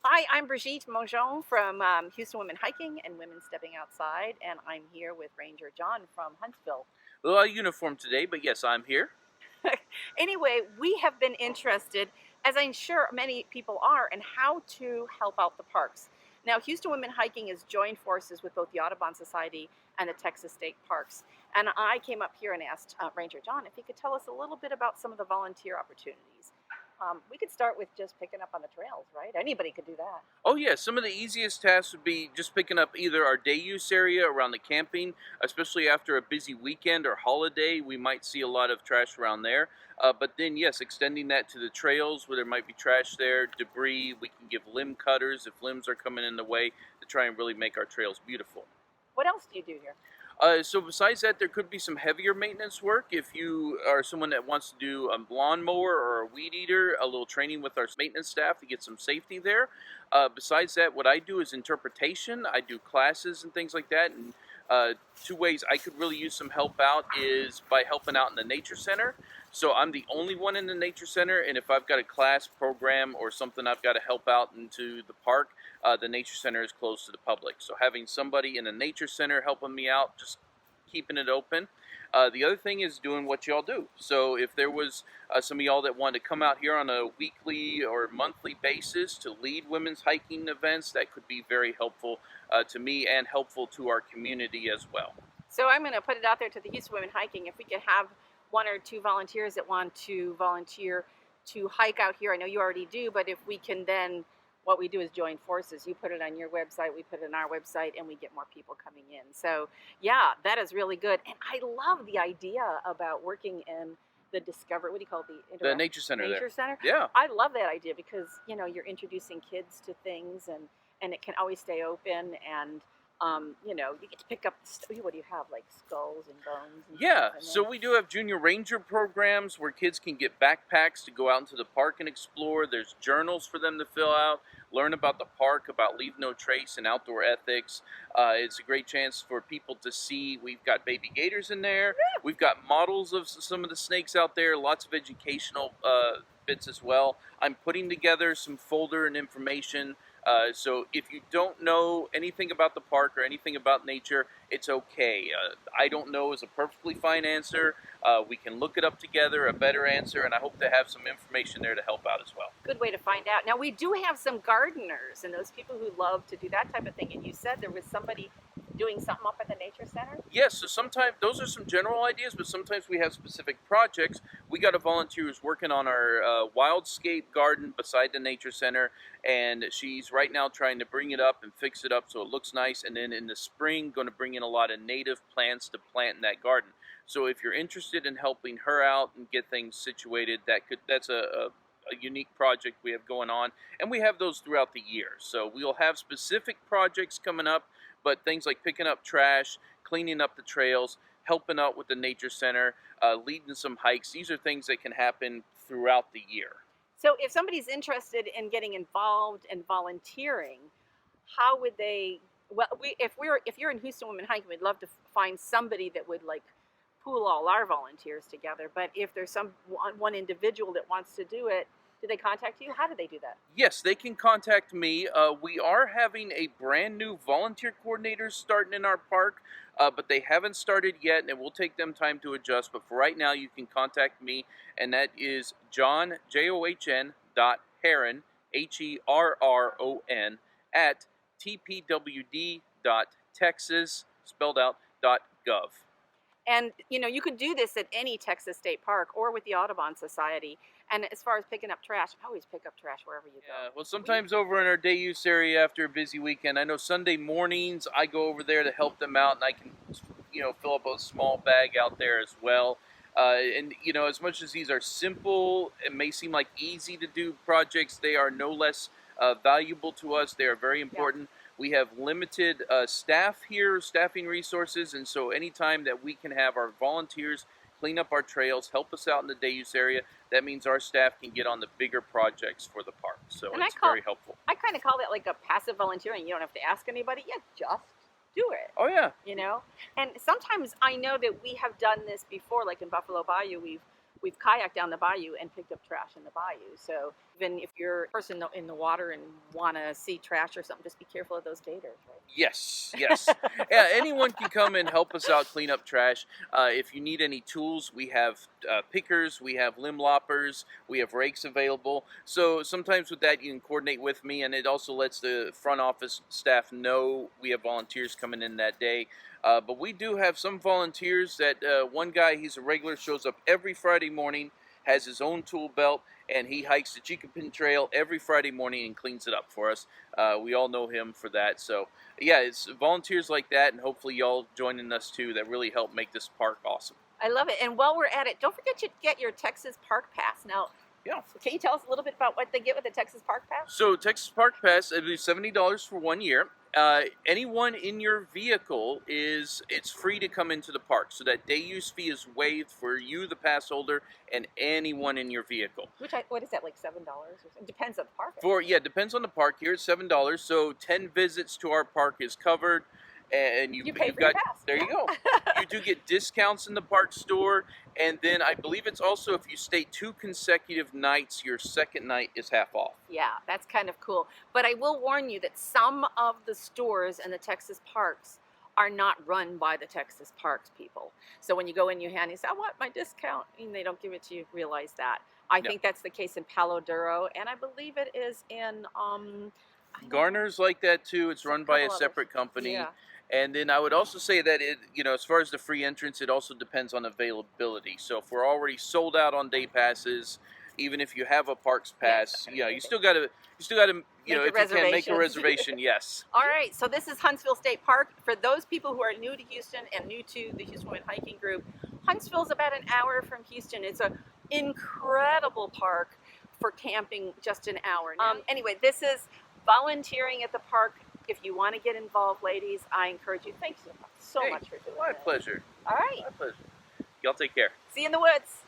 Hi, I'm Bridgette Mongeon from Houston Women Hiking and Women Stepping Outside, and I'm here with Ranger John from Huntsville. A little uniform today, but yes, I'm here. Anyway, we have been interested, as I'm sure many people are, in how to help out the parks. Now, Houston Women Hiking has joined forces with both the Audubon Society and the Texas State Parks. And I came up here and asked Ranger John if he could tell us a little bit about some of the volunteer opportunities. We could start with just picking up on the trails, right? Anybody could do that. Oh yeah, some of the easiest tasks would be just picking up either our day use area around the camping, especially after a busy weekend or holiday. We might see a lot of trash around there. But then, yes, extending that to the trails where there might be trash there, debris. We can give limb cutters if limbs are coming in the way to try and really make our trails beautiful. What else do you do here? So besides that, there could be some heavier maintenance work. If you are someone that wants to do a lawnmower or a weed eater, a little training with our maintenance staff to get some safety there. Besides that, what I do is interpretation. I do classes and things like that. And two ways I could really use some help out is by helping out in the nature center. So I'm the only one in the nature center, and if I've got a class program or something I've got to help out into the park, the nature center is closed to the public. So having somebody in the nature center helping me out, just keeping it open. The other thing is doing what y'all do. So if there was some of y'all that wanted to come out here on a weekly or monthly basis to lead women's hiking events, that could be very helpful to me and helpful to our community as well. So I'm going to put it out there to the Houston Women Hiking. If we could have one or two volunteers that want to volunteer to hike out here, I know you already do, but if we can then, what we do is join forces. You put it on your website, we put it on our website, and we get more people coming in. So yeah, that is really good. And I love the idea about working in the Discover, what do you call it? The nature center Nature there. Center. Yeah. I love that idea because, you know, you're introducing kids to things and it can always stay open and you know, you get to pick up. What do you have, like skulls and bones? And Yeah, stuff, and so we do have junior ranger programs where kids can get backpacks to go out into the park and explore. There's journals for them to fill out, learn about the park, about leave no trace and outdoor ethics. It's a great chance for people to see. We've got baby gators in there. We've got models of some of the snakes out there. Lots of educational bits as well. I'm putting together some folder and information. So if you don't know anything about the park or anything about nature, it's okay. I don't know is a perfectly fine answer. We can look it up together, a better answer, and I hope to have some information there to help out as well. good way to find out. Now we do have some gardeners and those people who love to do that type of thing. And you said there was somebody doing something up at the nature center. Yes, so sometimes those are some general ideas, but sometimes we have specific projects. We got a volunteer who's working on our wildscape garden beside the nature center, and she's right now trying to bring it up and fix it up so it looks nice. And then in the spring, going to bring in a lot of native plants to plant in that garden. So if you're interested in helping her out and get things situated, that's a unique project we have going on, and we have those throughout the year. So we'll have specific projects coming up, but things like picking up trash, cleaning up the trails, helping out with the nature center, leading some hikes. These are things that can happen throughout the year. So if somebody's interested in getting involved and volunteering, how would they? Well, if you're in Houston Women Hiking, we'd love to find somebody that would like pool all our volunteers together. But if there's one individual that wants to do it, do they contact you? How do they do that? Yes, they can contact me. We are having a brand new volunteer coordinators starting in our park, but they haven't started yet, and it will take them time to adjust. But for right now, you can contact me, and that is John, John, Herron, Herron, at tpwd.texas, spelled out, .gov. And you know, you could do this at any Texas State Park or with the Audubon Society. And as far as picking up trash, always pick up trash wherever you Yeah, go. well, sometimes over in our day use area after a busy weekend, I know Sunday mornings I go over there to help them out, and I can, fill up a small bag out there as well. And as much as these are simple, it may seem like easy to do projects, they are no less valuable to us. They are very Yeah. important. We have limited staff here, staffing resources, and so anytime that we can have our volunteers clean up our trails, help us out in the day use area, that means our staff can get on the bigger projects for the park. So And it's very helpful. I kind of call that like a passive volunteering. You don't have to ask anybody. Yeah, just do it. Oh yeah. You know. And sometimes I know that we have done this before, like in Buffalo Bayou, we've we've kayaked down the bayou and picked up trash in the bayou. So even if you're a person in the water and want to see trash or something, just be careful of those gators, right? Yes, yes. Yeah, anyone can come and help us out clean up trash. If you need any tools, we have pickers, we have limb loppers, we have rakes available. So sometimes with that, you can coordinate with me, and it also lets the front office staff know we have volunteers coming in that day. But we do have some volunteers that one guy, he's a regular, shows up every Friday morning, has his own tool belt, and he hikes the Chickapin Trail every Friday morning and cleans it up for us. We all know him for that. So, yeah, it's volunteers like that, and hopefully y'all joining us too that really help make this park awesome. I love it. And while we're at it, don't forget to get your Texas Park Pass. Now, Yeah. can you tell us a little bit about what they get with the Texas Park Pass? So Texas Park Pass, it is $70 for 1 year. Anyone in your vehicle it's free to come into the park. So that day use fee is waived for you, the pass holder, and anyone in your vehicle. What is that, like $7? Or something? Depends on the park. Depends on the park. Here it's $7. So 10 visits to our park is covered. And You pay you've for your got, pass. there you go. You do get discounts in the park store, and then I believe it's also if you stay 2 consecutive nights, your second night is half off. Yeah, that's kind of cool. But I will warn you that some of the stores in the Texas parks are not run by the Texas Parks people. So when you go in, you say, I want my discount, and they don't give it to you. Realize that. I think that's the case in Palo Duro, and I believe it is in Garner's like that too. It's run by a couple separate others. company. Yeah. And then I would also say that as far as the free entrance, it also depends on availability. So if we're already sold out on day passes, even if you have a parks pass, you still got to, if you can make a reservation, yes. All right, so this is Huntsville State Park. For those people who are new to Houston and new to the Houston Women Hiking Group, Huntsville's about an hour from Houston. It's an incredible park for camping, just an hour. Anyway, this is volunteering at the park. If you want to get involved, ladies, I encourage you. Thanks so much for doing My that. pleasure. All right. My pleasure. Y'all take care. See you in the woods.